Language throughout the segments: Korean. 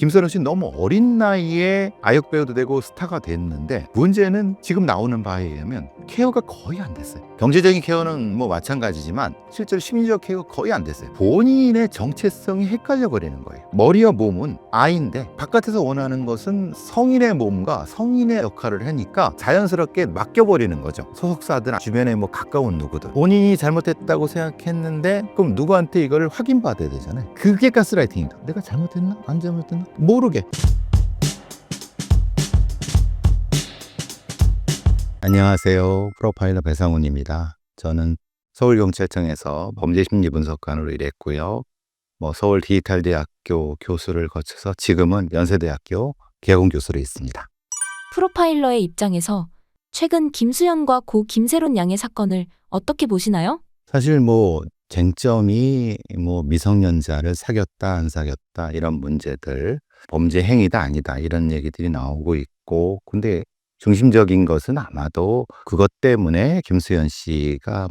김선호 씨는 너무 어린 나이에 아역 배우도 되고 스타가 됐는데, 문제는 지금 나오는 바에 의하면 케어가 거의 안 됐어요. 경제적인 케어는 뭐 마찬가지지만 실제로 심리적 케어가 거의 안 됐어요. 본인의 정체성이 헷갈려 버리는 거예요. 머리와 몸은 아이인데 바깥에서 원하는 것은 성인의 몸과 성인의 역할을 하니까 자연스럽게 맡겨버리는 거죠. 소속사든 주변에 뭐 가까운 누구든. 본인이 잘못했다고 생각했는데 그럼 누구한테 이걸 확인받아야 되잖아요. 그게 가스라이팅이다. 내가 잘못했나? 안 잘못했나? 모르게. 안녕하세요. 프로파일러 배상훈입니다. 저는 서울경찰청에서 범죄심리분석관으로 일했고요. 서울 디지털대학교 교수를 거쳐서 지금은 연세대학교 개공교수로 있습니다. 프로파일러의 입장에서 최근 김수현과 고 김세론 양의 사건을 어떻게 보시나요? 사실 쟁점이 미성년자를 사귀었다 안 사귀었다 이런 문제들, 범죄 행위다 아니다 이런 얘기들이 나오고 있고, 근데 중심적인 것은 아마도 그것 때문에 김수현 씨가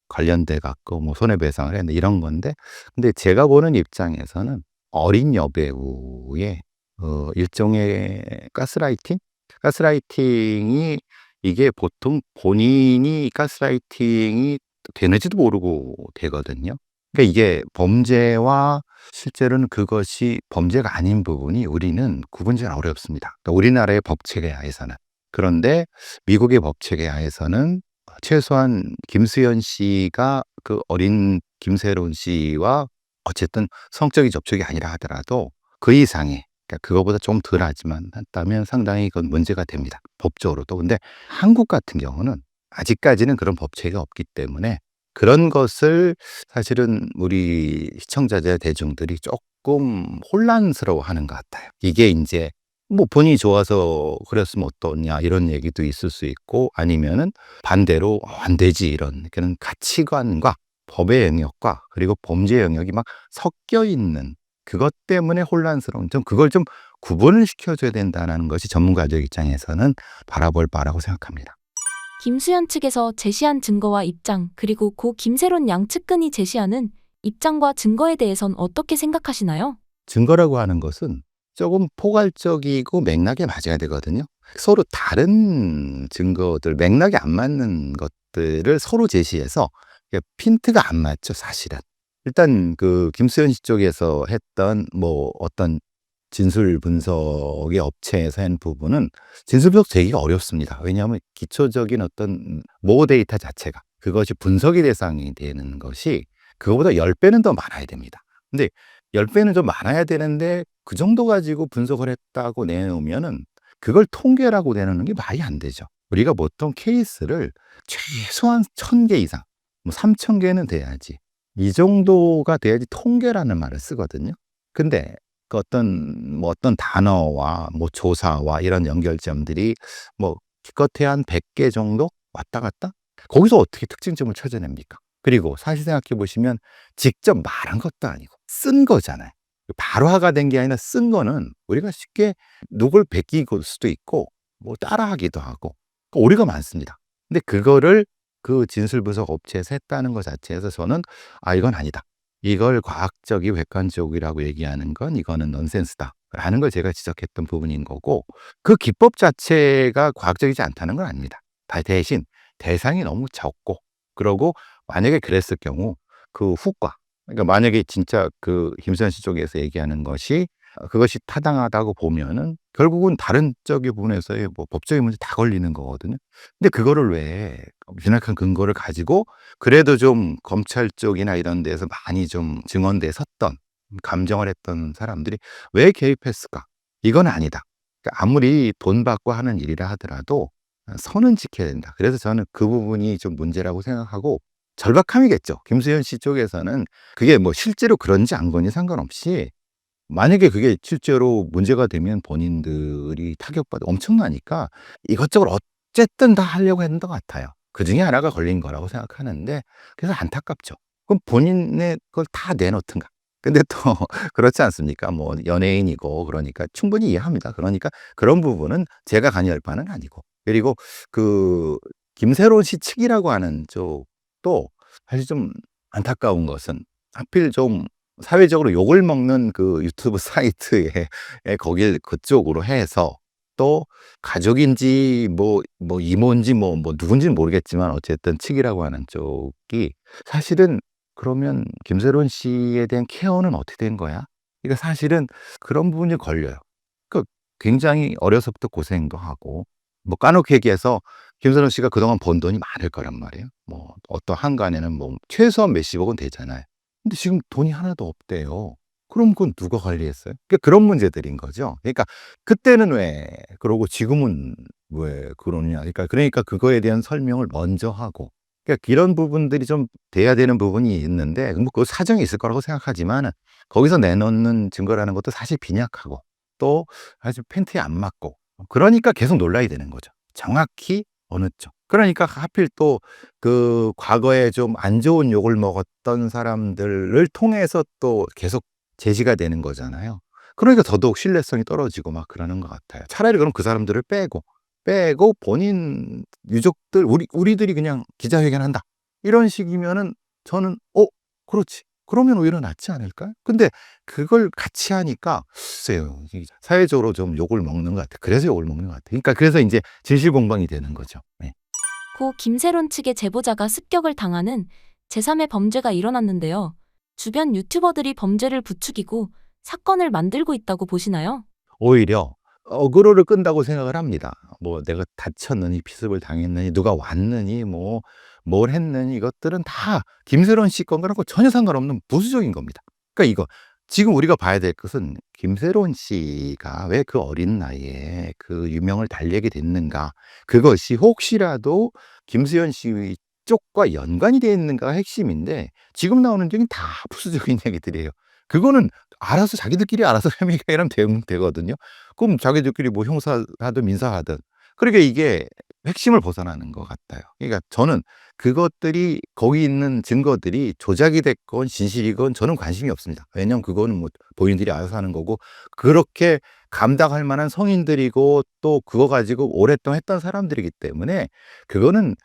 관련돼 갖고 손해배상을 했네 이런 건데, 근데 제가 보는 입장에서는 어린 여배우의 일종의 가스라이팅이 이게 보통 본인이 가스라이팅이 되는지도 모르고 되거든요. 그러니까 이게 범죄와 실제로는 그것이 범죄가 아닌 부분이 우리는 구분이 잘 어렵습니다. 그러니까 우리나라의 법체계 하에서는. 그런데 미국의 법체계 하에서는 최소한 김수현 씨가 그 어린 김세론 씨와 어쨌든 성적인 접촉이 아니라 하더라도 그 이상의, 그러니까 그거보다 좀 덜하지만 했다면 상당히 그건 문제가 됩니다. 법적으로도. 근데 한국 같은 경우는 아직까지는 그런 법체가 없기 때문에 그런 것을 사실은 우리 시청자들 대중들이 조금 혼란스러워하는 것 같아요. 이게 이제 본인이 좋아서 그랬으면 어떠냐 이런 얘기도 있을 수 있고, 아니면은 반대로 안 되지 이런 그런 가치관과 법의 영역과 그리고 범죄 영역이 막 섞여 있는 그것 때문에 혼란스러운 점, 그걸 좀 구분을 시켜줘야 된다는 것이 전문가들 입장에서는 바라볼 바라고 생각합니다. 김수현 측에서 제시한 증거와 입장, 그리고 고 김세론 양 측근이 제시하는 입장과 증거에 대해선 어떻게 생각하시나요? 증거라고 하는 것은 조금 포괄적이고 맥락에 맞아야 되거든요. 서로 다른 증거들, 맥락이 안 맞는 것들을 서로 제시해서 핀트가 안 맞죠, 사실은. 일단 그 김수현 씨 쪽에서 했던 어떤 진술 분석의 업체에서 한 부분은 진술 분석 되기가 어렵습니다. 왜냐하면 기초적인 어떤 모 데이터 자체가 그것이 분석의 대상이 되는 것이 그거보다 10배는 더 많아야 됩니다. 근데 10배는 좀 많아야 되는데 그 정도 가지고 분석을 했다고 내놓으면은 그걸 통계라고 내놓는 게 말이 안 되죠. 우리가 보통 케이스를 최소한 1000개 이상, 3000개는 돼야지. 이 정도가 돼야지 통계라는 말을 쓰거든요. 근데 그 어떤 단어와 조사와 이런 연결점들이 기껏해야 한 100개 정도 왔다 갔다? 거기서 어떻게 특징점을 찾아냅니까? 그리고 사실 생각해 보시면 직접 말한 것도 아니고 쓴 거잖아요. 발화가 된 게 아니라 쓴 거는 우리가 쉽게 누굴 베끼고 수도 있고 따라하기도 하고 오류가 많습니다. 근데 그거를 그 진술 분석 업체에서 했다는 것 자체에서 저는 이건 아니다. 이걸 과학적이고 객관적이라고 얘기하는 건 이거는 넌센스다 라는 걸 제가 지적했던 부분인 거고, 그 기법 자체가 과학적이지 않다는 건 아닙니다. 대신 대상이 너무 적고, 그러고 만약에 그랬을 경우 그 후과, 그러니까 만약에 진짜 그 김수현 씨 쪽에서 얘기하는 것이 그것이 타당하다고 보면은 결국은 다른 쪽의 부분에서의 법적인 문제 다 걸리는 거거든요. 근데 그거를 왜 명확한 근거를 가지고 그래도 좀 검찰 쪽이나 이런 데서 많이 좀 증언대에 섰던, 감정을 했던 사람들이 왜 개입했을까? 이건 아니다. 그러니까 아무리 돈 받고 하는 일이라 하더라도 선은 지켜야 된다. 그래서 저는 그 부분이 좀 문제라고 생각하고, 절박함이겠죠. 김수현 씨 쪽에서는 그게 실제로 그런지 안 그런지 상관없이 만약에 그게 실제로 문제가 되면 본인들이 타격받아 엄청나니까 이것저것 어쨌든 다 하려고 했던 것 같아요. 그중에 하나가 걸린 거라고 생각하는데, 그래서 안타깝죠. 그럼 본인의 걸 다 내놓든가. 근데 또 그렇지 않습니까? 연예인이고 그러니까 충분히 이해합니다. 그러니까 그런 부분은 제가 관여할 바는 아니고. 그리고 그 김세론 씨 측이라고 하는 쪽도 사실 좀 안타까운 것은 하필 좀 사회적으로 욕을 먹는 그 유튜브 사이트에 거길 그쪽으로 해서 또 가족인지 뭐 이모인지 뭐 누군지는 모르겠지만 어쨌든 측이라고 하는 쪽이 사실은 그러면 김새론 씨에 대한 케어는 어떻게 된 거야? 그러니까 사실은 그런 부분이 걸려요. 그 굉장히 어려서부터 고생도 하고 뭐 까놓게 얘기해서 김새론 씨가 그동안 번 돈이 많을 거란 말이에요. 뭐 어떤 한간에는 뭐 최소한 몇십억은 되잖아요. 근데 지금 돈이 하나도 없대요. 그럼 그건 누가 관리했어요? 그러니까 그런 문제들인 거죠. 그러니까 그때는 왜 그러고 지금은 왜 그러느냐. 그러니까 그거에 대한 설명을 먼저 하고 그러니까 이런 부분들이 좀 돼야 되는 부분이 있는데 뭐 그 사정이 있을 거라고 생각하지만 거기서 내놓는 증거라는 것도 사실 빈약하고 또 사실 팬트에 안 맞고 그러니까 계속 논란이 되는 거죠. 정확히 어느 쪽. 그러니까 하필 또 그 과거에 좀 안 좋은 욕을 먹었던 사람들을 통해서 또 계속 제시가 되는 거잖아요. 그러니까 더더욱 신뢰성이 떨어지고 막 그러는 것 같아요. 차라리 그럼 그 사람들을 빼고 본인 유족들 우리들이 그냥 기자회견한다. 이런 식이면은 저는 그렇지. 그러면 오히려 낫지 않을까요? 근데 그걸 같이 하니까 글쎄요. 사회적으로 좀 욕을 먹는 것 같아요. 그래서 욕을 먹는 것 같아요. 그러니까 그래서 이제 진실공방이 되는 거죠. 네. 고 김세론 측의 제보자가 습격을 당하는 제3의 범죄가 일어났는데요. 주변 유튜버들이 범죄를 부추기고 사건을 만들고 있다고 보시나요? 오히려 어그로를 끈다고 생각을 합니다. 뭐 내가 다쳤느니 피습을 당했느니 누가 왔느니 뭐 뭘 했느니 이것들은 다 김새론 씨 건가라고 전혀 상관없는 부수적인 겁니다. 그러니까 이거 지금 우리가 봐야 될 것은 김새론 씨가 왜 그 어린 나이에 그 유명을 달리게 됐는가. 그것이 혹시라도 김수현 씨 쪽과 연관이 되어 있는가가 핵심인데 지금 나오는 얘기는 다 부수적인 얘기들이에요. 그거는 알아서 자기들끼리 알아서 혐의가 이러면 되거든요. 그럼 자기들끼리 뭐 형사하든 민사하든. 그러니까 이게 핵심을 벗어나는 것 같아요. 그러니까 저는 그것들이 거기 있는 증거들이 조작이 됐건 진실이건 저는 관심이 없습니다. 왜냐면 그거는 뭐 본인들이 알아서 하는 거고 그렇게 감당할 만한 성인들이고 또 그거 가지고 오랫동안 했던 사람들이기 때문에 그거는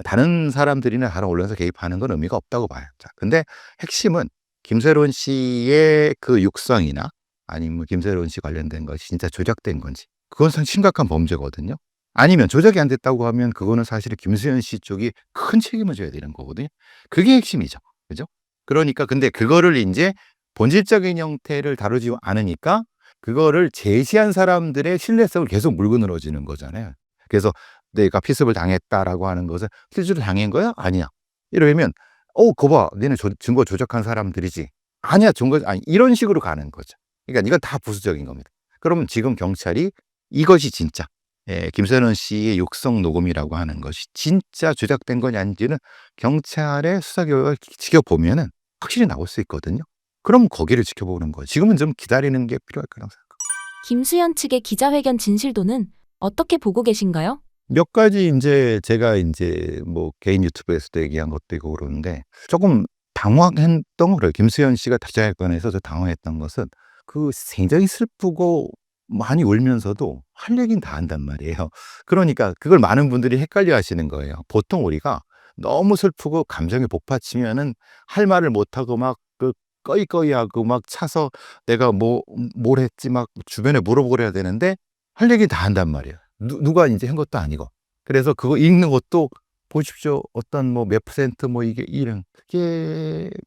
다른 사람들이나 다른 언론에서 개입하는 건 의미가 없다고 봐요. 자, 근데 핵심은 김새론 씨의 그 육성이나 아니면 김새론 씨 관련된 것이 진짜 조작된 건지 그건 심각한 범죄거든요. 아니면 조작이 안 됐다고 하면 그거는 사실은 김수현 씨 쪽이 큰 책임을 져야 되는 거거든요. 그게 핵심이죠. 그죠? 그러니까 근데 그거를 인제 본질적인 형태를 다루지 않으니까 그거를 제시한 사람들의 신뢰성을 계속 물고 늘어지는 거잖아요. 그래서 "내가 피습을 당했다."라고 하는 것은 "실제로 당한 거야? 아니야." 이러면 그거 봐. 너네 증거 조작한 사람들이지." "아니야. 증거" 아니 이런 식으로 가는 거죠. 그러니까 이건 다 부수적인 겁니다. 그러면 지금 경찰이 이것이 진짜 김선원 씨의 육성 녹음이라고 하는 것이 진짜 조작된 거냐 아닌지는 경찰의 수사 결과를 지켜보면은 확실히 나올 수 있거든요. 그럼 거기를 지켜보는 거예요. 지금은 좀 기다리는 게 필요할 거라고 생각합니다. 김수현 측의 기자회견 진실도는 어떻게 보고 계신가요? 몇 가지 인제 제가 인제 뭐 개인 유튜브에서도 얘기한 것도 있고 그러는데 조금 당황했던 건 그래요. 김수현 씨가 기자회견에서 저 당황했던 것은 그 굉장히 슬프고 많이 울면서도 할 얘기는 다 한단 말이에요. 그러니까 그걸 많은 분들이 헷갈려 하시는 거예요. 보통 우리가 너무 슬프고 감정이 복받치면은 할 말을 못 하고 막 그 꺼이꺼이하고 막 차서 내가 뭘 했지 막 주변에 물어보려야 되는데 할 얘기 다 한단 말이에요. 누가 인제 한 것도 아니고. 그래서 그거 읽는 것도 보십시오. 어떤 뭐 몇 퍼센트 뭐 이게 이런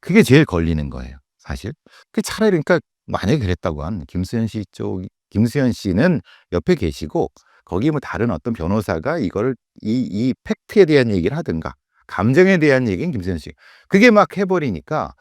그게 제일 걸리는 거예요, 사실. 차라리 그러니까 만약에 그랬다고 하면 김수현 씨는 옆에 계시고 거기 뭐 다른 어떤 변호사가 이거를 이 팩트에 대한 얘기를 하든가 감정에 대한 얘기는 김수현 씨. 그게 막 해 버리니까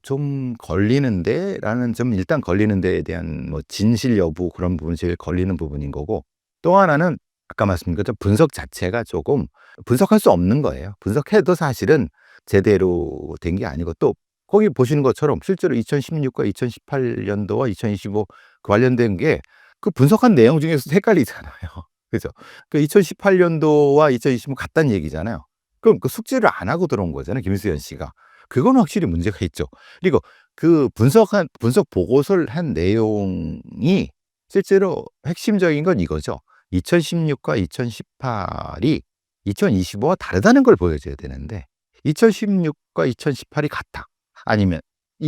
'좀 걸리는데?'라는 좀 일단 걸리는 데에 대한 뭐 진실 여부 그런 부분이 제일 걸리는 부분인 거고 또 하나는 아까 말씀드린 것처럼 분석 자체가 조금 분석할 수 없는 거예요. 분석해도 사실은 제대로 된 게 아니고 또 거기 보시는 것처럼 실제로 2016과 2018 년도와 2025 관련된 게 그 분석한 내용 중에서 헷갈리잖아요. 그죠? 그 2018 년도와 2025 같다는 얘기잖아요. 그럼 그 숙제를 안 하고 들어온 거잖아요, 김수현 씨가. 그건 확실히 문제가 있죠. 그리고 그 분석 보고서를 한 내용이 실제로 핵심적인 건 이거죠. 2016과 2018이 2025와 다르다는 걸 보여줘야 되는데 2016과 2018이 같다. 아니면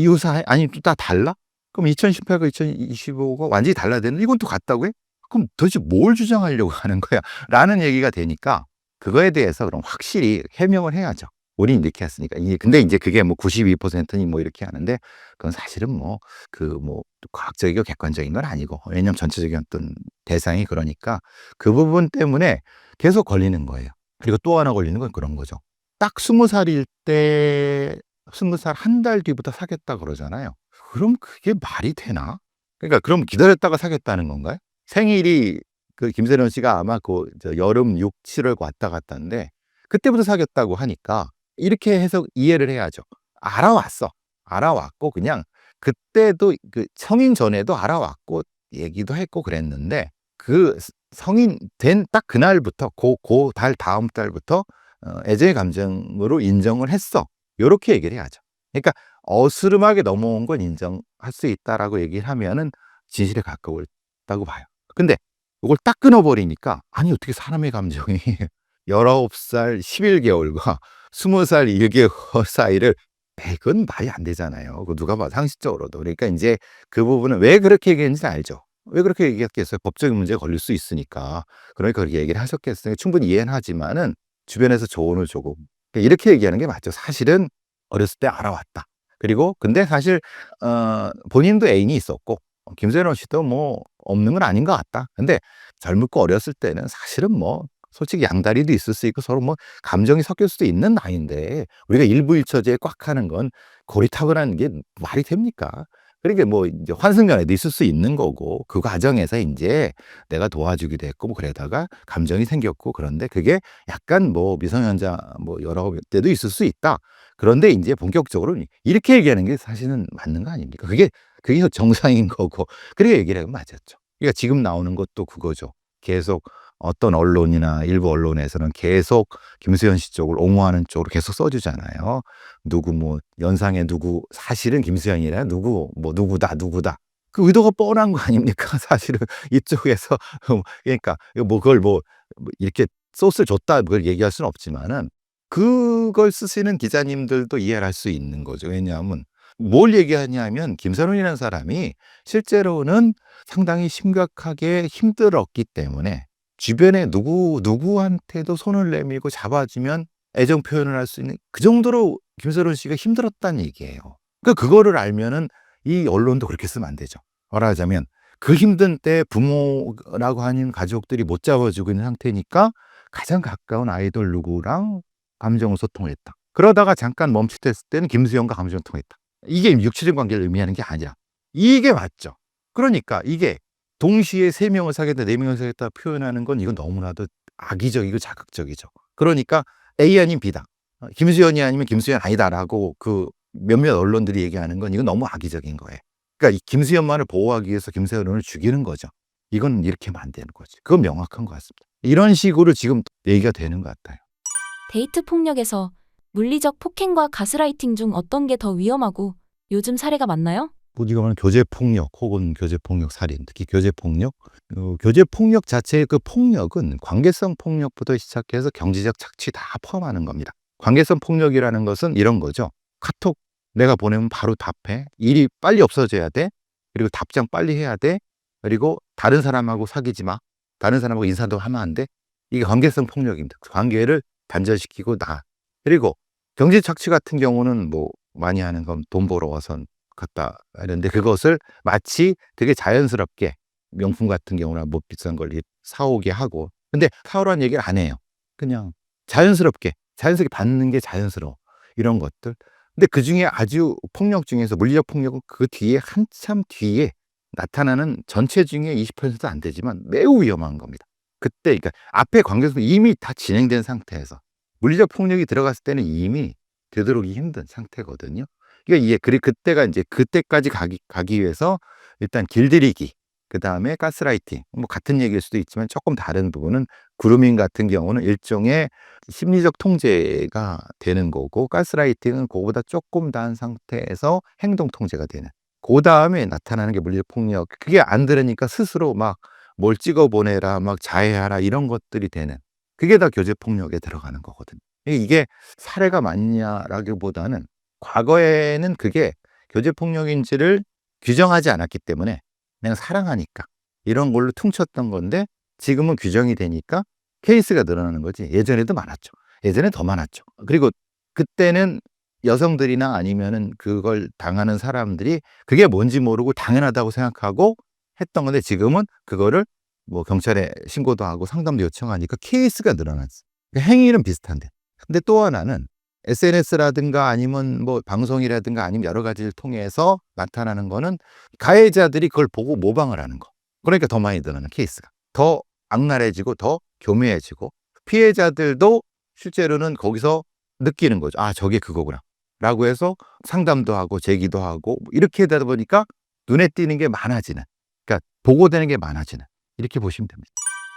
이유사 아니 또 다 달라? 그럼 2018과 2025가 완전히 달라야 되는데 이건 또 같다고 해? 그럼 도대체 뭘 주장하려고 하는 거야? 라는 얘기가 되니까 그거에 대해서 그럼 확실히 해명을 해야죠. 우린 이렇게 했으니까. 근데 이제 그게 뭐 92%니 뭐 이렇게 하는데 그건 사실은 뭐 과학적이고 객관적인 건 아니고 왜냐면 전체적인 어떤 대상이 그러니까 그 부분 때문에 계속 걸리는 거예요. 그리고 또 하나 걸리는 건 그런 거죠. 딱 20살일 때 20살 한 달 뒤부터 사귀었다 그러잖아요. 그럼 그게 말이 되나? 그러니까 그럼 기다렸다가 사귀었다는 건가요? 생일이 김세련 씨가 아마 여름 6, 7월 왔다 갔다인데 그때부터 사귀었다고 하니까 이렇게 해서 이해를 해야죠. 알아왔어. 알아왔고 그냥 그때도 성인 전에도 알아왔고 얘기도 했고 그랬는데 성인 된 딱 그날부터 달 다음 달부터 애정의 감정으로 인정을 했어. 요렇게 얘기를 해야죠. 그러니까 어스름하게 넘어온 건 인정할 수 있다라고 얘기를 하면은 진실에 가까웠다고 봐요. 근데 이걸 딱 끊어버리니까 아니 어떻게 사람의 감정이 19살 11개월과 20살 1개월 사이를 그건 말이 안 되잖아요. 그 누가 봐도 상식적으로도. 그러니까 이제 그 부분은 왜 그렇게 얘기했는지 알죠. 왜 그렇게 얘기했겠어요? 법적인 문제가 걸릴 수 있으니까. 그러니까 그렇게 얘기를 하셨겠어요. 충분히 이해는 하지만은 주변에서 조언을 조금 이렇게 얘기하는 게 맞죠. 사실은 어렸을 때 알아왔다. 그리고 근데 사실 본인도 애인이 있었고 김세론 씨도 뭐 없는 건 아닌 것 같다. 근데 젊고 어렸을 때는 사실은 뭐 솔직히 양다리도 있을 수 있고 서로 뭐 감정이 섞일 수도 있는 나이인데 우리가 일부일처제에 꽉 하는 건 고리타분한 게 말이 됩니까? 그러니까 뭐 이제 환승연애도 있을 수 있는 거고 그 과정에서 이제 내가 도와주기도 했고 뭐 그러다가 감정이 생겼고 그런데 그게 약간 뭐 미성년자 뭐 여러 때도 있을 수 있다. 그런데 이제 본격적으로 이렇게 얘기하는 게 사실은 맞는 거 아닙니까? 그게 정상인 거고 그렇게 얘기를 하면 맞았죠. 그러니까 지금 나오는 것도 그거죠. 계속 어떤 언론이나 일부 언론에서는 계속 김수현 씨 쪽을 옹호하는 쪽으로 계속 써주잖아요. 누구 뭐 연상의 누구 사실은 김수현이라 누구다. 그 의도가 뻔한 거 아닙니까? 사실은 이쪽에서 그러니까 그걸 이렇게 소스를 줬다 그걸 얘기할 수는 없지만은 그걸 쓰시는 기자님들도 이해를 할 수 있는 거죠. 왜냐하면 뭘 얘기하냐면 김선훈이라는 사람이 실제로는 상당히 심각하게 힘들었기 때문에 주변에 누구한테도 손을 내밀고 잡아주면 애정 표현을 할 수 있는 그 정도로 김선훈 씨가 힘들었다는 얘기예요. 그거를 알면은 이 언론도 그렇게 쓰면 안 되죠. 말하자면 그 힘든 때 부모라고 하는 가족들이 못 잡아주고 있는 상태니까 가장 가까운 아이돌 누구랑 감정을 소통했다. 그러다가 잠깐 멈칫했을 때는 김수영과 감정을 통했다. 이게 육체적 관계를 의미하는 게 아니라 이게 맞죠. 그러니까 이게 동시에 3명을 사귀었다 4명을 사귀었다 표현하는 건 이건 너무나도 악의적이고 자극적이죠. 그러니까 A 아닌 B다. 김수현이 아니면 김수현 아니다라고 그 몇몇 언론들이 얘기하는 건 이건 너무 악의적인 거예요. 그러니까 이 김수현만을 보호하기 위해서 김세현을 죽이는 거죠. 이건 이렇게 하면 안 되는 거지. 그건 명확한 것 같습니다. 이런 식으로 지금 얘기가 되는 것 같아요. 데이트 폭력에서 물리적 폭행과 가스라이팅 중 어떤 게 더 위험하고 요즘 사례가 많나요? 우리가 말하는 교제폭력 혹은 교제폭력 살인, 특히 교제폭력. 교제폭력 자체의 그 폭력은 관계성 폭력부터 시작해서 경제적 착취 다 포함하는 겁니다. 관계성 폭력이라는 것은 이런 거죠. 카톡 내가 보내면 바로 답해. 일이 빨리 없어져야 돼. 그리고 답장 빨리 해야 돼. 그리고 다른 사람하고 사귀지 마. 다른 사람하고 인사도 하면 안 돼. 이게 관계성 폭력입니다. 관계를 단절시키고 그리고 경제 착취 같은 경우는 뭐 많이 하는 건 돈 벌어 와서 갖다 하는데 그것을 마치 되게 자연스럽게 명품 같은 경우나 뭐 비싼 걸 사오게 하고 근데 사오라는 얘기를 안 해요. 그냥 자연스럽게 받는 게 자연스러워. 이런 것들. 근데 그중에 아주 폭력 중에서 물리적 폭력은 그 뒤에 한참 뒤에 나타나는 전체 중에 20%도 안 되지만 매우 위험한 겁니다. 그때 그러니까 앞에 관계에서 이미 다 진행된 상태에서 물리적 폭력이 들어갔을 때는 이미 되도록이 힘든 상태거든요. 그러니까 이게 그때가 이제 그때까지 가기 위해서 일단 길들이기, 그다음에 가스라이팅. 뭐 같은 얘기일 수도 있지만 조금 다른 부분은 그루밍 같은 경우는 일종의 심리적 통제가 되는 거고 가스라이팅은 그거보다 조금 나은 상태에서 행동 통제가 되는. 그다음에 나타나는 게 물리적 폭력. 그게 안 들으니까 스스로 막 뭘 찍어 보내라, 막 자해하라 이런 것들이 되는. 그게 다 교제 폭력에 들어가는 거거든요. 이게 사례가 많냐라기보다는 과거에는 그게 교제폭력인지를 규정하지 않았기 때문에 그냥 사랑하니까 이런 걸로 퉁쳤던 건데 지금은 규정이 되니까 케이스가 늘어나는 거지. 예전에도 많았죠. 예전에 더 많았죠. 그리고 그때는 여성들이나 아니면은 그걸 당하는 사람들이 그게 뭔지 모르고 당연하다고 생각하고 했던 건데 지금은 그거를 뭐 경찰에 신고도 하고 상담도 요청하니까 케이스가 늘어났어. 행위는 비슷한데. 근데 또 하나는 SNS라든가 아니면 뭐 방송이라든가 아니면 여러 가지를 통해서 나타나는 거는 가해자들이 그걸 보고 모방을 하는 거. 그러니까 더 많이 늘어나는 케이스가. 더 악랄해지고 더 교묘해지고 피해자들도 실제로는 거기서 느끼는 거죠. 아, 저게 그거구나. 라고 해서 상담도 하고 제기도 하고 이렇게 되다 보니까 눈에 띄는 게 많아지는. 그러니까 보고되는 게 많아지는. 이렇게 보시면 됩니다.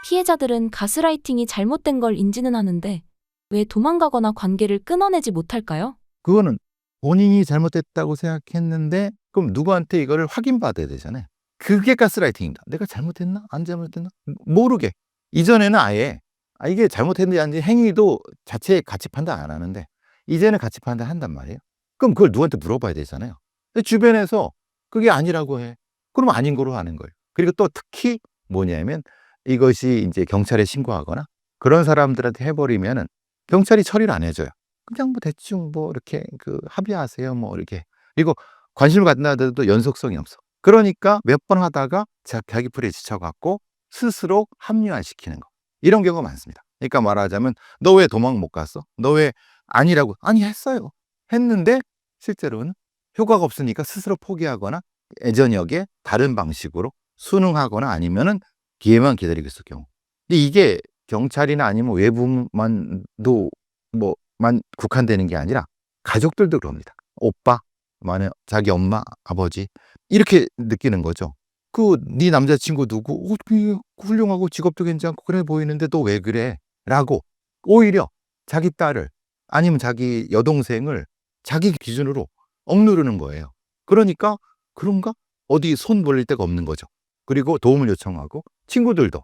피해자들은 가스라이팅이 잘못된 걸 인지는 하는데 왜 도망가거나 관계를 끊어내지 못할까요? 그거는 본인이 잘못했다고 생각했는데 그럼 누구한테 이거를 확인받아야 되잖아요. 그게 가스라이팅입니다. 내가 잘못했나? 안 잘못했나? 모르게. 이전에는 아예 이게 잘못했는지 아닌지 행위도 자체에 가치 판단 안 하는데 이제는 가치 판단 한단 말이에요. 그럼 그걸 누구한테 물어봐야 되잖아요. 근데 주변에서 그게 아니라고 해. 그럼 아닌 거로 하는 거예요. 그리고 또 특히 뭐냐면 이것이 이제 경찰에 신고하거나 그런 사람들한테 해버리면은 경찰이 처리를 안 해줘요. 그냥 뭐 대충 뭐 이렇게 그 합의하세요 뭐 이렇게. 그리고 관심을 갖는다 하더라도 연속성이 없어. 그러니까 몇 번 하다가 자기 풀에 지쳐갖고 스스로 합리화시키는 거. 이런 경우가 많습니다. 그러니까 말하자면 너 왜 도망 못 갔어? 너 왜 아니라고? 아니 했어요. 했는데 실제로는 효과가 없으니까 스스로 포기하거나 예전역에 다른 방식으로 순응하거나 아니면은 기회만 기다리고 있을 경우. 근데 이게 경찰이나 아니면 외부만도 뭐만 국한되는 게 아니라 가족들도 그럽니다. 오빠, 만약 자기 엄마, 아버지 이렇게 느끼는 거죠. 그 네 남자친구 누구? 되게 훌륭하고 직업도 괜찮고 그래 보이는데 너 왜 그래? 라고 오히려 자기 딸을 아니면 자기 여동생을 자기 기준으로 억누르는 거예요. 그러니까 그런가? 어디 손 벌릴 데가 없는 거죠. 그리고 도움을 요청하고 친구들도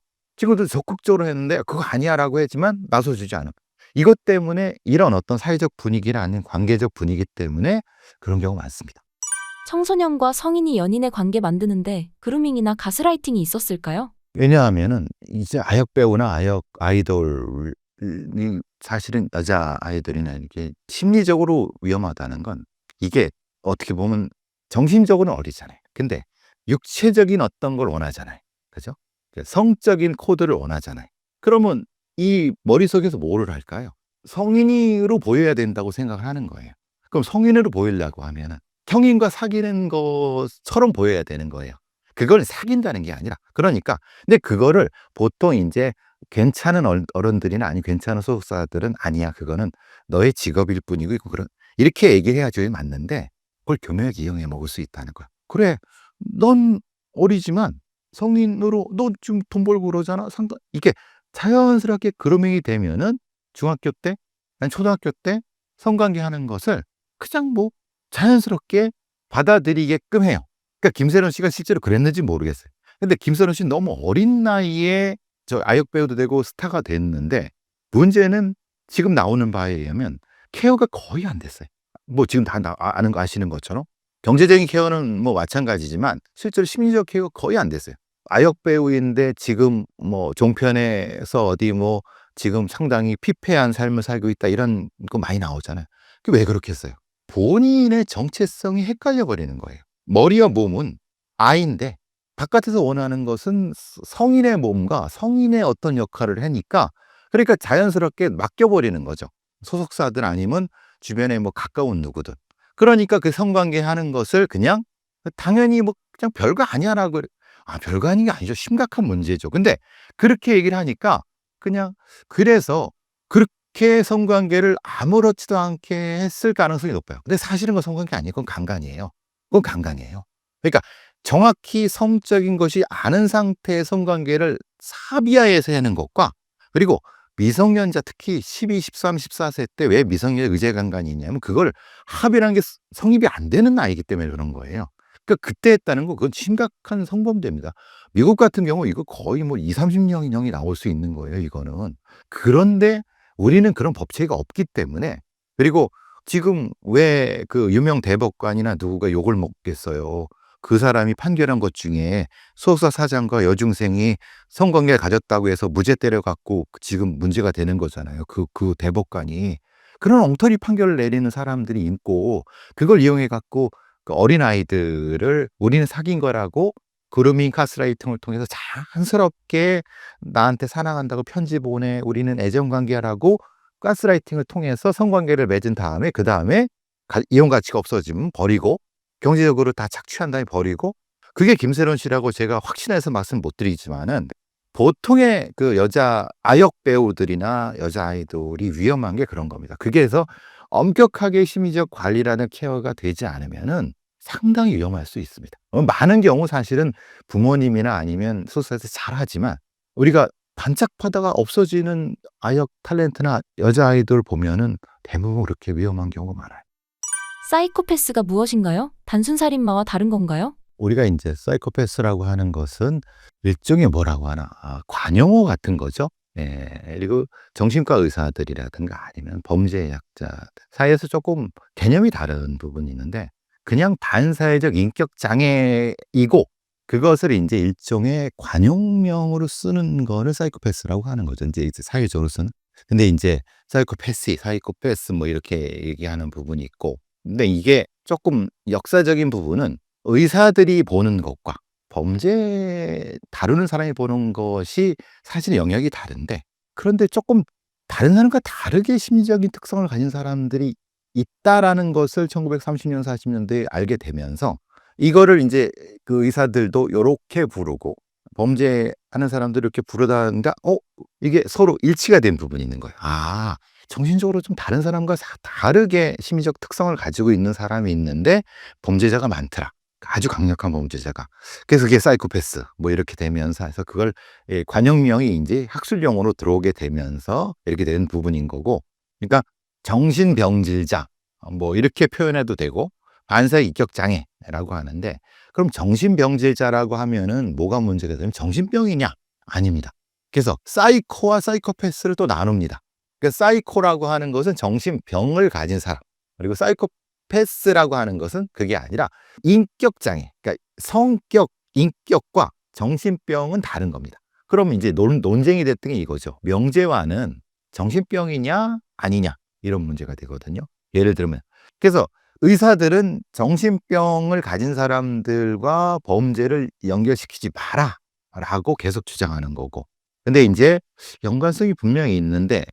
적극적으로 했는데 그거 아니야라고 했지만 나서주지 않아. 이것 때문에 이런 어떤 사회적 분위기나 아니면 관계적 분위기 때문에 그런 경우가 많습니다. 청소년과 성인이 연인의 관계 만드는데 그루밍이나 가스라이팅이 있었을까요? 왜냐하면은 이제 아역 배우나 아역 아이돌이 사실은 여자 아이돌이나 이렇게 심리적으로 위험하다는 건 이게 어떻게 보면 정신적으로는 어리잖아요. 근데 육체적인 어떤 걸 원하잖아요. 그죠? 성적인 코드를 원하잖아요. 그러면 이 머릿속에서 뭐를 할까요? 성인으로 보여야 된다고 생각을 하는 거예요. 그럼 성인으로 보이려고 하면은 성인과 사귀는 것처럼 보여야 되는 거예요. 그걸 사귄다는 게 아니라 그러니까 근데 그거를 보통 인제 괜찮은 어른들이나 아니면 괜찮은 소속사들은 "아니야. 그거는 너의 직업일 뿐이고." 그런 이렇게 얘기를 해야지 맞는데 그걸 교묘하게 이용해 먹을 수 있다는 거야. "그래. 넌 어리지만 성인으로 너 지금 돈 벌고 그러잖아." 상관 이게 자연스럽게 그루밍이 되면은 중학교 때 아니 초등학교 때 성관계하는 것을 그냥 뭐 자연스럽게 받아들이게끔 해요. 그러니까 김세론 씨가 실제로 그랬는지 모르겠어요. 근데 김세론 씨는 너무 어린 나이에 저 아역 배우도 되고 스타가 됐는데 문제는 지금 나오는 바에 의하면 케어가 거의 안 됐어요. 뭐 지금 다 아는 거 아시는 것처럼 경제적인 케어는 뭐 마찬가지지만 실제로 심리적 케어가 거의 안 됐어요. 아역 배우인데 지금 뭐 종편에서 어디 뭐 지금 상당히 피폐한 삶을 살고 있다 이런 거 많이 나오잖아요. 그게 왜 그렇겠어요? 본인의 정체성이 헷갈려 버리는 거예요. 머리와 몸은 아이인데 바깥에서 원하는 것은 성인의 몸과 성인의 어떤 역할을 하니까 그러니까 자연스럽게 맡겨 버리는 거죠. 소속사든 아니면 주변에 뭐 가까운 누구든. 그러니까 그 성관계 하는 것을 그냥 당연히 뭐 그냥 별거 아니야라고 별거 아닌 게 아니죠. 심각한 문제죠. 근데 그렇게 얘기를 하니까 그냥 그래서 그렇게 성관계를 아무렇지도 않게 했을 가능성이 높아요. 근데 사실은 그건 성관계 아니에요. 그건 강간이에요. 그건 강간이에요. 그러니까 정확히 성적인 것이 아는 상태의 성관계를 사비하에서 하는 것과 그리고 미성년자 특히 12, 13, 14세 때 왜 미성년자 의제 강간이 있냐면 그걸 합의라는 게 성립이 안 되는 나이기 때문에 그런 거예요. 그러니까 그때 했다는 거 그건 심각한 성범죄입니다. 미국 같은 경우 이거 거의 뭐 20-30년형이 나올 수 있는 거예요, 이거는. 그런데 우리는 그런 법 체계가 없기 때문에 그리고 지금 왜 그 유명 대법관이나 누구가 욕을 먹겠어요. 그 사람이 판결한 것 중에 소속사 사장과 여중생이 성관계를 가졌다고 해서 무죄 때려 갖고 지금 문제가 되는 거잖아요. 그 대법관이. 그런 엉터리 판결을 내리는 사람들이 있고, 그걸 이용해 갖고 그 어린아이들을 우리는 사귄 거라고 그루밍 가스라이팅을 통해서 자연스럽게 나한테 사랑한다고 편지 보내, 우리는 애정 관계라고 가스라이팅을 통해서 성관계를 맺은 다음에, 그다음에 이용 가치가 없어지면 버리고, 경제적으로 다 착취한 다음에 버리고, 그게 김세론 씨라고 제가 확신해서 말씀 못 드리지만은, 보통의 그 여자 아역 배우들이나 여자 아이돌이 위험한 게 그런 겁니다. 그게 해서 엄격하게 심리적 관리라는 케어가 되지 않으면은 상당히 위험할 수 있습니다. 많은 경우 사실은 부모님이나 아니면 소속사에서 잘하지만, 우리가 반짝하다가 없어지는 아역 탤런트나 여자 아이돌 보면은 대부분 그렇게 위험한 경우가 많아요. 사이코패스가 무엇인가요? 단순 살인마와 다른 건가요? 우리가 인제 사이코패스라고 하는 것은 일종의 뭐라고 하나, 관용어 같은 거죠. 예. 그리고 정신과 의사들이라든가 아니면 범죄학자 사이에서 조금 개념이 다른 부분이 있는데, 그냥 반사회적 인격 장애이고, 그것을 인제 일종의 관용명으로 쓰는 거를 사이코패스라고 하는 거죠, 인제 사회적으로서는. 근데 인제 사이코패스 뭐 이렇게 얘기하는 부분이 있고, 근데 이게 쪼끔 역사적인 부분은 의사들이 보는 것과 범죄 다루는 사람이 보는 것이 사실 영역이 다른데, 그런데 조금 다른 사람과 다르게 심리적인 특성을 가진 사람들이 있다라는 것을 1930년 40년대에 알게 되면서, 이거를 인제 그 의사들도 요렇게 부르고 범죄하는 사람들을 이렇게 부르다가 이게 서로 일치가 된 부분이 있는 거예요. 정신적으로 좀 다른 사람과 다르게 심리적 특성을 가지고 있는 사람이 있는데 범죄자가 많더라. 아주 강력한 범죄자가. 그래서 그게 사이코패스 뭐 이렇게 되면서 해서 그걸 관용명이 인제 학술 용어로 들어오게 되면서 이렇게 된 부분인 거고, 그러니까 정신병질자 뭐 이렇게 표현해도 되고, 반사회 인격 장애라고 하는데, 그럼 정신병질자라고 하면은 뭐가 문제가 되냐면 정신병이냐? 아닙니다. 그래서 사이코와 사이코패스를 또 나눕니다. 그러니까 사이코라고 하는 것은 정신병을 가진 사람, 그리고 사이코패스라고 하는 것은 그게 아니라 인격 장애, 그러니까 성격, 인격과 정신병은 다른 겁니다. 그러면 이제 논쟁이 됐던 게 이거죠. 명제화는 정신병이냐 아니냐, 이런 문제가 되거든요. 예를 들면, 그래서 의사들은 정신병을 가진 사람들과 범죄를 연결시키지 마라라고 계속 주장하는 거고, 근데 인제 연관성이 분명히 있는데,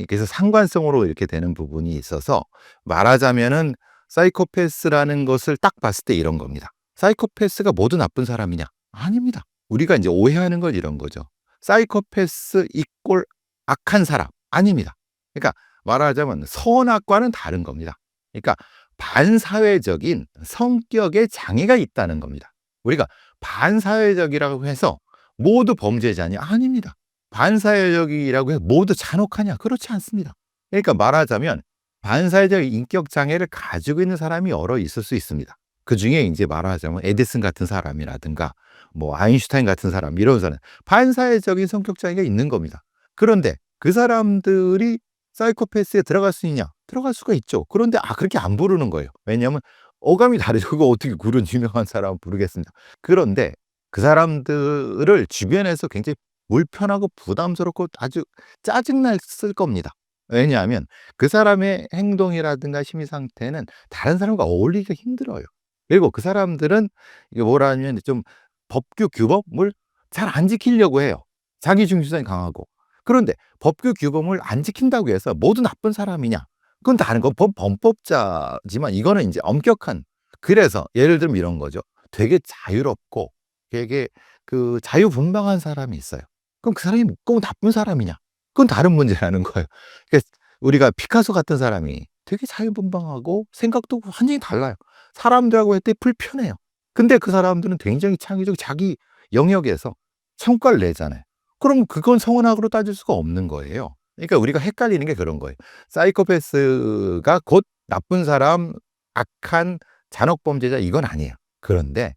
그래서 상관성으로 이렇게 되는 부분이 있어서, 말하자면은 사이코패스라는 것을 딱 봤을 때 이런 겁니다. 사이코패스가 모두 나쁜 사람이냐? 아닙니다. 우리가 인제 오해하는 건 이런 거죠. 사이코패스 이꼴 악한 사람 아닙니다. 그러니까 말하자면 선악과는 다른 겁니다. 그러니까 반사회적인 성격의 장애가 있다는 겁니다. 우리가 반사회적이라고 해서 모두 범죄자냐? 아닙니다. 반사회적이라고 해서 모두 잔혹하냐? 그렇지 않습니다. 그러니까 말하자면 반사회적 인격 장애를 가지고 있는 사람이 여러 있을 수 있습니다. 그중에 인제 말하자면 에디슨 같은 사람이라든가 뭐 아인슈타인 같은 사람, 이런 사람 반사회적인 성격 장애가 있는 겁니다. 그런데 그 사람들이 사이코패스에 들어갈 수 있냐? 들어갈 수가 있죠. 그런데 그렇게 안 부르는 거예요. 왜냐하면 어감이 다르죠. 그거 어떻게 그런 유명한 사람을 부르겠습니다. 그런데 그 사람들을 주변에서 굉장히 불편하고 부담스럽고 아주 짜증났을 겁니다. 왜냐하면 그 사람의 행동이라든가 심리 상태는 다른 사람과 어울리기가 힘들어요. 그리고 그 사람들은 이게 뭐라 하냐면 좀 법규 규범을 잘 안 지키려고 해요. 자기 중심성이 강하고. 그런데 법규 규범을 안 지킨다고 해서 모두 나쁜 사람이냐? 그건 다른 거, 범법자지만 이거는 인제 엄격한, 그래서 예를 들면 이런 거죠. 되게 자유롭고 되게 그 자유분방한 사람이 있어요. 그럼 그 사람이 꼭 나쁜 사람이냐? 그건 다른 문제라는 거예요. 그러니까 우리가 피카소 같은 사람이 되게 자유분방하고 생각도 완전히 달라요. 사람들하고 할 때 불편해요. 근데 그 사람들은 굉장히 창의적, 자기 영역에서 성과를 내잖아요. 그럼 그건 선악으로 따질 수가 없는 거예요. 그러니까 우리가 헷갈리는 게 그런 거예요. 사이코패스가 곧 나쁜 사람, 악한 잔혹범죄자, 이건 아니에요. 그런데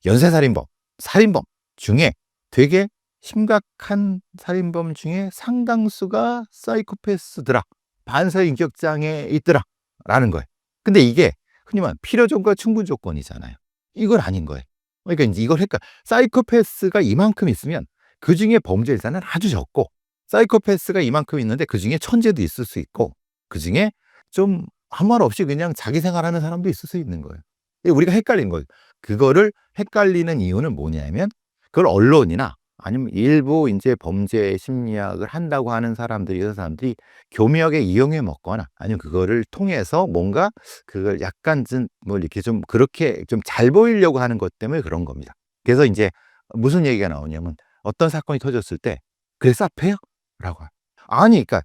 연쇄살인범, 살인범 중에 되게 심각한 살인범 중에 상당수가 사이코패스더라. 반사회 인격 장애 있더라. 라는 거예요. 근데 이게 흔히 말하는 필요 조건과 충분 조건이잖아요. 이건 아닌 거예요. 그러니까 이제 이걸 사이코패스가 이만큼 있으면 그중에 범죄 일사는 아주 적고, 사이코패스가 이만큼 있는데 그중에 천재도 있을 수 있고, 그중에 좀 아무 말 없이 그냥 자기 생활하는 사람도 있을 수 있는 거예요. 우리가 헷갈린 거예요. 그거를 헷갈리는 이유는 뭐냐면, 그걸 언론이나 아니면 일부 인제 범죄 심리학을 한다고 하는 사람들이, 이런 사람들이 교묘하게 이용해 먹거나 아니면 그거를 통해서 뭔가 그걸 약간 좀 뭐 이렇게 좀 그렇게 좀 잘 보이려고 하는 것 때문에 그런 겁니다. 그래서 인제 무슨 얘기가 나오냐면, 어떤 사건이 터졌을 때 "그게 사패요?" 라고 아니, 그러니까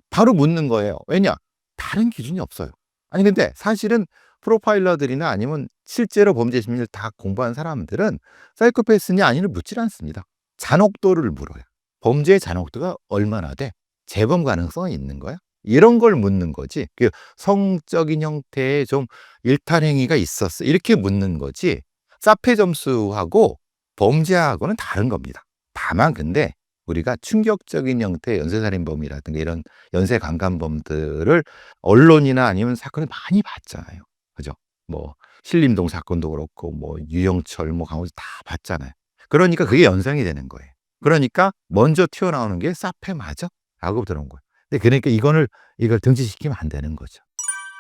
바로 묻는 거예요. 왜냐? 다른 기준이 없어요. 아니 근데 사실은 프로파일러들이나 아니면 실제로 범죄 심리를 다 공부한 사람들은 사이코패스냐 아니를 묻질 않습니다. 잔혹도를 물어요. 범죄의 잔혹도가 얼마나 돼? 재범 가능성이 있는 거야? 이런 걸 묻는 거지. 성적인 형태의 좀 일탈 행위가 있었어, 이렇게 묻는 거지. 사페 점수하고 범죄하고는 다른 겁니다. 다만 근데 우리가 충격적인 형태의 연쇄살인범이라든가 이런 연쇄강간범들을 언론이나 아니면 사건을 많이 봤잖아요. 그죠? 뭐 신림동 사건도 그렇고 뭐 유영철 뭐 강호지 다 봤잖아요. 그러니까 그게 연상이 되는 거예요. 그러니까 먼저 튀어나오는 게 "사페 맞아?" 라고 들어온 거예요. 근데 그러니까 이걸 등지시키면 안 되는 거죠.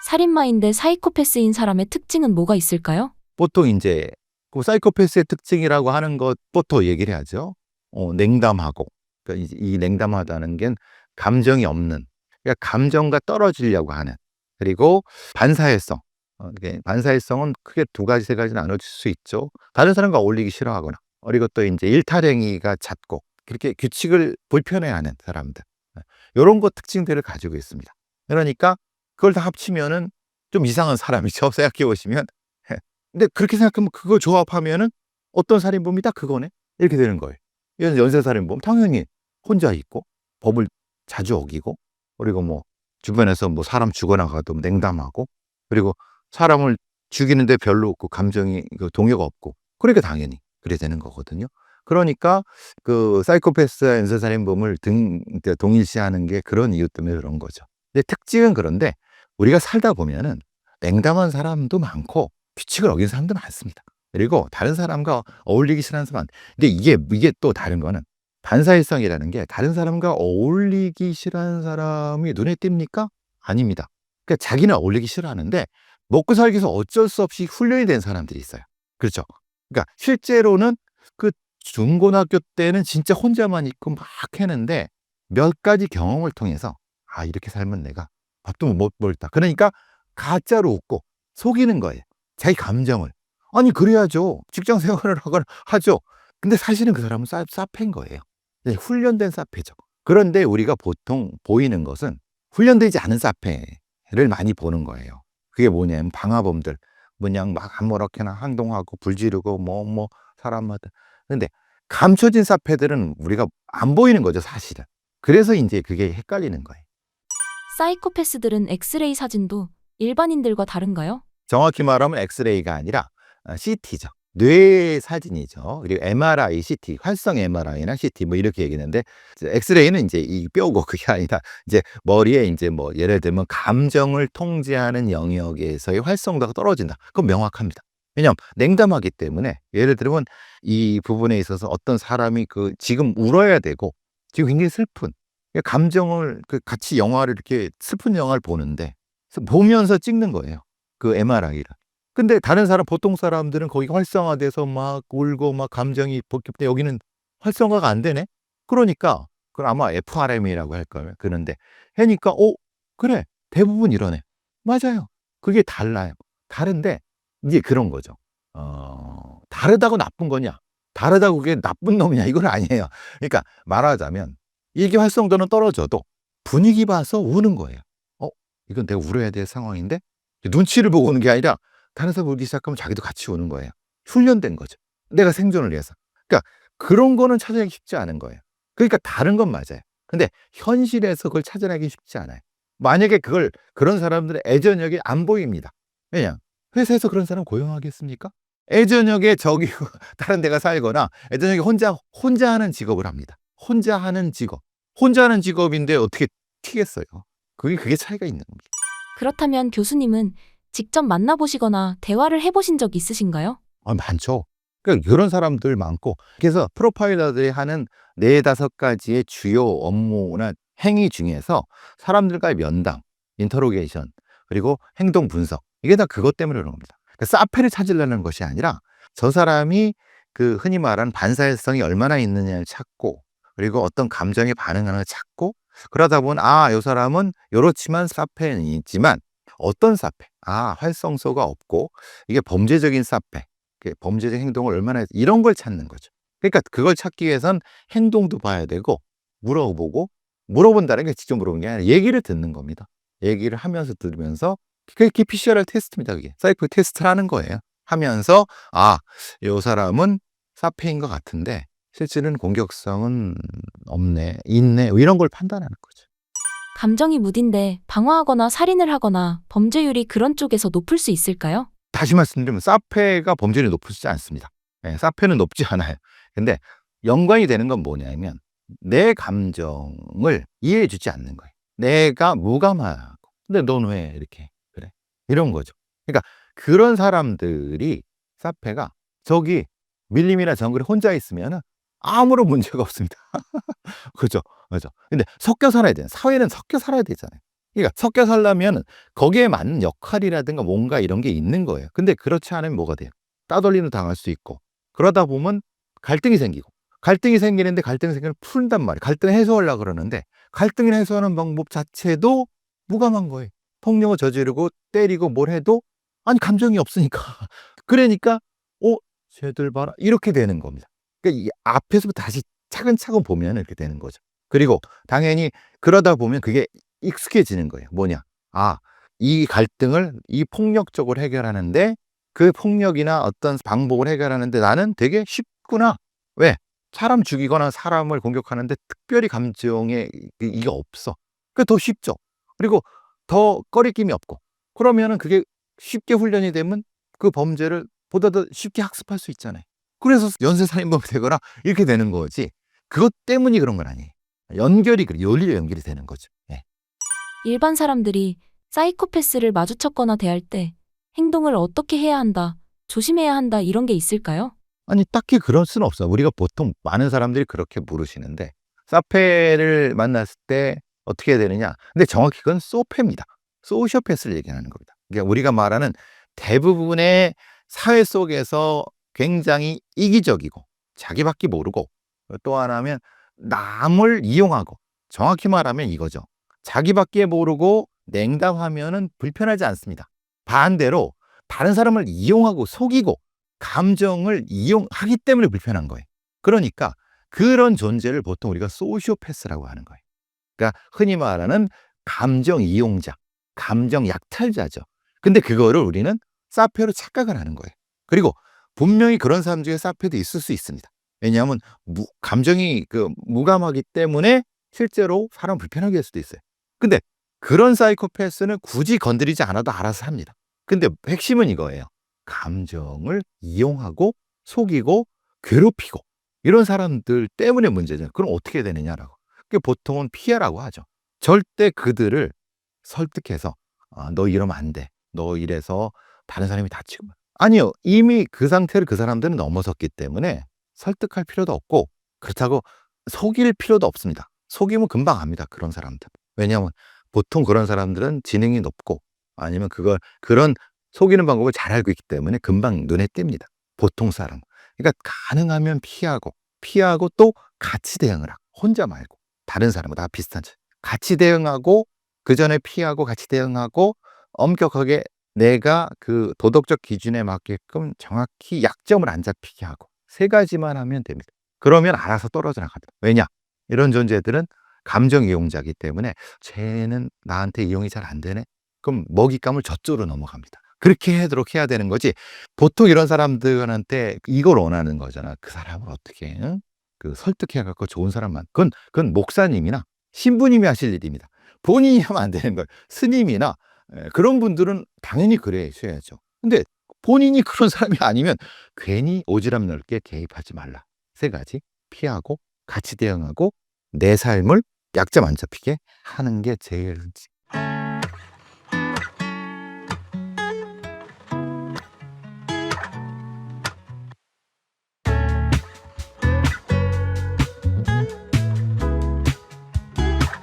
살인마인데 사이코패스인 사람의 특징은 뭐가 있을까요? 보통 인제 그 사이코패스의 특징이라고 하는 것부터 얘기를 해야죠. 냉담하고, 그러니까 이 냉담하다는 게 감정이 없는, 그러니까 감정과 떨어지려고 하는, 그리고 반사회성. 이게 반사회성은 크게 두 가지 세 가지 나눠질 수 있죠. 다른 사람과 어울리기 싫어하거나, 그리고 또 인제 일탈행위가 잦고 그렇게 규칙을 불편해하는 사람들. 요런 것 특징들을 가지고 있습니다. 그러니까 그걸 다 합치면은 좀 이상한 사람이죠, 생각해 보시면. 예. 근데 그렇게 생각하면 그거 조합하면은 '어떤 살인범이다 그거네.' 이렇게 되는 거예요. 연쇄살인범 당연히 혼자 있고 법을 자주 어기고, 그리고 뭐 주변에서 뭐 사람 죽어나가도 냉담하고, 그리고 사람을 죽이는데 별로 없고 감정이 동요가 없고, 그러니까 당연히 그래 되는 거거든요. 그러니까 사이코패스와 연쇄살인범을 동일시하는 게 그런 이유 때문에 그런 거죠. 근데 특징은, 그런데 우리가 살다 보면은 냉담한 사람도 많고 규칙을 어긴 사람도 많습니다. 그리고 다른 사람과 어울리기 싫어하는 사람. 근데 이게 또 다른 거는, 반사회성이라는 게 다른 사람과 어울리기 싫어하는 사람이 눈에 띕니까? 아닙니다. 그러니까 자기는 어울리기 싫어하는데 먹고 살기 위해서 어쩔 수 없이 훈련이 된 사람들이 있어요. 그렇죠? 그러니까 실제로는 그 중고등학교 때는 진짜 혼자만 있고 막 했는데, 몇 가지 경험을 통해서 '아 이렇게 살면 내가 밥도 못 벌다.' 그러니까 가짜로 웃고 속이는 거예요, 자기 감정을. 아니 그래야죠. 직장 생활을 하거나 하죠. 근데 사실은 그 사람은 사페인 거예요. 네, 훈련된 사페죠. 그런데 우리가 보통 보이는 것은 훈련되지 않은 사페를 많이 보는 거예요. 그게 뭐냐면 방화범들, 그냥 막 아무렇게나 행동하고 불 지르고 사람마다. 근데 감춰진 사페들은 우리가 안 보이는 거죠, 사실은. 그래서 인제 그게 헷갈리는 거예요. 사이코패스들은 엑스레이 사진도 일반인들과 다른가요? 정확히 말하면 엑스레이가 아니라 CT죠. 뇌 사진이죠. 그리고 MRI, CT, 활성 MRI나 CT 뭐 이렇게 얘기하는데, 엑스레이는 인제 이 뼈고 그게 아니라 이제 머리에 인제 뭐 예를 들면 감정을 통제하는 영역에서의 활성도가 떨어진다. 그건 명확합니다. 왜냐하면 냉담하기 때문에, 예를 들면 이 부분에 있어서 어떤 사람이 지금 울어야 되고 지금 굉장히 슬픈 감정을 같이 영화를 이렇게 슬픈 영화를 보는데 보면서 찍는 거예요, 그 MRI를. 근데 다른 사람, 보통 사람들은 거기가 활성화돼서 막 울고 막 감정이 복잡해, 여기는 활성화가 안 되네. 그러니까 그건 아마 FRM이라고 할 거예요. 그런데 해니까 그래, 대부분 이러네. 맞아요. 그게 달라요. 다른데 이제 그런 거죠. 다르다고 나쁜 거냐? 다르다고 그게 나쁜 놈이냐? 이건 아니에요. 그러니까 말하자면 이게 활성도는 떨어져도 분위기 봐서 우는 거예요. '어 이건 내가 울어야 될 상황인데?' 눈치를 보고 우는 게 아니라 다른 사람 울기 시작하면 자기도 같이 우는 거예요. 훈련된 거죠, 내가 생존을 위해서. 그러니까 그런 거는 찾아내기 쉽지 않은 거예요. 그러니까 다른 건 맞아요. 근데 현실에서 그걸 찾아내기 쉽지 않아요. 만약에 그런 사람들의 애저녁이 안 보입니다. 왜냐? 회사에서 그런 사람 고용하겠습니까? 애저녁에 저기 다른 데가 살거나 애저녁에 혼자 하는 직업을 합니다. 혼자 하는 직업. 혼자 하는 직업인데 어떻게 튀겠어요. 그게 차이가 있는 겁니다. 그렇다면 교수님은 직접 만나보시거나 대화를 해보신 적 있으신가요? 많죠. 그러니까 그런 사람들 많고 그래서 프로파일러들이 하는 4-5 가지의 주요 업무나 행위 중에서 사람들과의 면담, 인터로게이션 그리고 행동 분석 이게 다 그것 때문에 그런 겁니다. 그러니까 사페를 찾으려는 것이 아니라 저 사람이 그 흔히 말하는 반사회성이 얼마나 있느냐를 찾고 그리고 어떤 감정에 반응하는 걸 찾고 그러다 보면 요 사람은 요렇지만 사페는 있지만 어떤 사페? 활성소가 없고 이게 범죄적인 사페 범죄적 행동을 얼마나 이런 걸 찾는 거죠. 그러니까 그걸 찾기 위해선 행동도 봐야 되고 물어보고 물어본다는 게 직접 물어보는 게 아니라 얘기를 듣는 겁니다. 얘기를 하면서 들으면서 그게 피셔럴 테스트입니다. 그게 사이코 테스트를 하는 거예요. 하면서 요 사람은 사페인 것 같은데 실제는 공격성은 없네, 있네 이런 걸 판단하는 거죠. 감정이 무딘데 방어하거나 살인을 하거나 범죄율이 그런 쪽에서 높을 수 있을까요? 다시 말씀드리면 사페가 범죄율이 높지 않습니다. 사페는 높지 않아요. 근데 연관이 되는 건 뭐냐면 내 감정을 이해해 주지 않는 거예요. 내가 무감하고 근데 넌 왜 이렇게 그래? 이런 거죠. 그러니까 그런 사람들이 사페가 저기 밀림이나 정글에 혼자 있으면은 아무런 문제가 없습니다. 그죠. 그죠. 근데 섞여 살아야 돼요. 사회는 섞여 살아야 되잖아요. 그러니까 섞여 살려면 거기에 맞는 역할이라든가 뭔가 이런 게 있는 거예요. 근데 그렇지 않으면 뭐가 돼요? 따돌림도 당할 수 있고 그러다 보면 갈등이 생기고 갈등이 생기는데 갈등이 생기면 푼단 말이에요. 갈등 해소하려고 그러는데 갈등을 해소하는 방법 자체도 무감한 거예요. 폭력을 저지르고 때리고 뭘 해도 아니 감정이 없으니까. 그러니까 쟤들 봐라 이렇게 되는 겁니다. 그러니까 이 앞에서부터 다시 차근차근 보면 이렇게 되는 거죠. 그리고 당연히 그러다 보면 그게 익숙해지는 거예요. 뭐냐? 이 갈등을 이 폭력적으로 해결하는데 그 폭력이나 어떤 방법을 해결하는데 나는 되게 쉽구나. 왜? 사람 죽이거나 사람을 공격하는데 특별히 감정에 이게 없어. 그게 더 쉽죠. 그리고 더 꺼리낌이 없고. 그러면은 그게 쉽게 훈련이 되면 그 범죄를 보다 더 쉽게 학습할 수 있잖아요. 그래서 연쇄살인범이 되거나 이렇게 되는 거지. 그것 때문이 그런 건 아니에요. 연결이 그래 논리로 연결이 되는 거죠. 예. 일반 사람들이 사이코패스를 마주쳤거나 대할 때 행동을 어떻게 해야 한다, 조심해야 한다 이런 게 있을까요? 아니 딱히 그럴 수는 없어요. 우리가 보통 많은 사람들이 그렇게 물으시는데 사페를 만났을 때 어떻게 해야 되느냐. 근데 정확히 그건 소페입니다. 소시오패스를 얘기하는 겁니다. 그러니까 우리가 말하는 대부분의 사회 속에서 굉장히 이기적이고 자기밖에 모르고 또 하나면 남을 이용하고 정확히 말하면 이거죠. 자기밖에 모르고 냉담하면은 불편하지 않습니다. 반대로 다른 사람을 이용하고 속이고 감정을 이용하기 때문에 불편한 거예요. 그러니까 그런 존재를 보통 우리가 소시오패스라고 하는 거예요. 그러니까 흔히 말하는 감정 이용자, 감정 약탈자죠. 근데 그거를 우리는 사페로 착각을 하는 거예요. 그리고 분명히 그런 사람 중에 사페도 있을 수 있습니다. 왜냐하면 감정이 무감하기 때문에 실제로 사람 불편하게 할 수도 있어요. 근데 그런 사이코패스는 굳이 건드리지 않아도 알아서 합니다. 근데 핵심은 이거예요. 감정을 이용하고 속이고 괴롭히고 이런 사람들 때문에 문제죠. 그럼 어떻게 되느냐라고. 그게 보통은 피해라고 하죠. 절대 그들을 설득해서 너 이러면 안 돼. 너 이래서 다른 사람이 다치고 아니요. 이미 그 상태를 그 사람들은 넘어섰기 때문에 설득할 필요도 없고 그렇다고 속일 필요도 없습니다. 속이면 금방 압니다. 그런 사람들. 왜냐하면 보통 그런 사람들은 지능이 높고 아니면 그런 속이는 방법을 잘 알고 있기 때문에 금방 눈에 띕니다. 보통 사람. 그러니까 가능하면 피하고 또 같이 대응을 하고 혼자 말고 다른 사람과 다 비슷한 같이 대응하고 그전에 피하고 같이 대응하고 엄격하게 내가 그 도덕적 기준에 맞게끔 정확히 약점을 안 잡히게 하고 3가지만 하면 됩니다. 그러면 알아서 떨어져 나갑니다. 왜냐? 이런 존재들은 감정 이용자이기 때문에 쟤는 나한테 이용이 잘 안 되네. 그럼 먹잇감을 저쪽으로 넘어갑니다. 그렇게 하도록 해야 되는 거지. 보통 이런 사람들한테 이걸 원하는 거잖아. 그 사람을 어떻게 응? 설득해 갖고 좋은 사람만. 그건 목사님이나 신부님이 하실 일입니다. 본인이 하면 안 되는 거예요. 스님이나 그런 분들은 당연히 그러셔야죠. 근데 본인이 그런 사람이 아니면 괜히 오지랖 넓게 개입하지 말라. 3가지 피하고 같이 대응하고 내 삶을 약점 안 잡히게 하는 게 제일